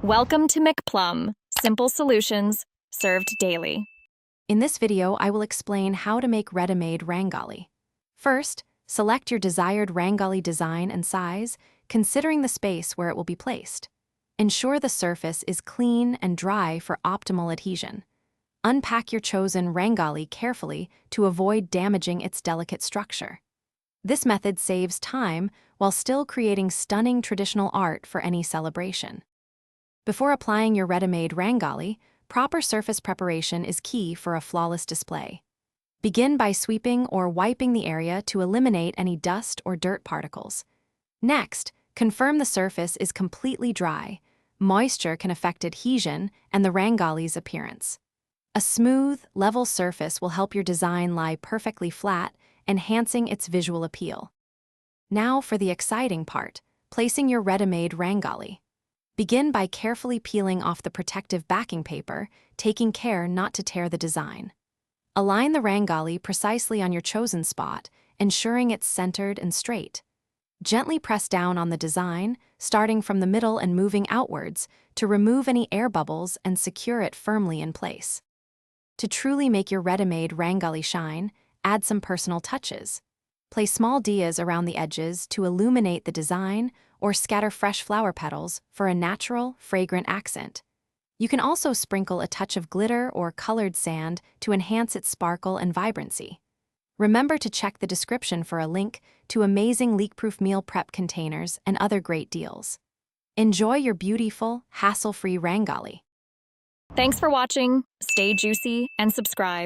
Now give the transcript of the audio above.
Welcome to McPlum, simple solutions served daily. In this video, I will explain how to make Readymade Rangoli. First, select your desired Rangoli design and size, considering the space where it will be placed. Ensure the surface is clean and dry for optimal adhesion. Unpack your chosen Rangoli carefully to avoid damaging its delicate structure. This method saves time while still creating stunning traditional art for any celebration. Before applying your Readymade Rangoli, proper surface preparation is key for a flawless display. Begin by sweeping or wiping the area to eliminate any dust or dirt particles. Next, confirm the surface is completely dry. Moisture can affect adhesion and the Rangoli's appearance. A smooth, level surface will help your design lie perfectly flat, enhancing its visual appeal. Now for the exciting part, placing your Readymade Rangoli. Begin by carefully peeling off the protective backing paper, taking care not to tear the design. Align the Rangoli precisely on your chosen spot, ensuring it's centered and straight. Gently press down on the design, starting from the middle and moving outwards, to remove any air bubbles and secure it firmly in place. To truly make your Readymade Rangoli shine, add some personal touches. Place small dias around the edges to illuminate the design, or scatter fresh flower petals for a natural, fragrant accent. You can also sprinkle a touch of glitter or colored sand to enhance its sparkle and vibrancy. Remember to check the description for a link to amazing leak-proof meal prep containers and other great deals. Enjoy your beautiful, hassle-free Rangoli. Thanks for watching. Stay juicy and subscribe.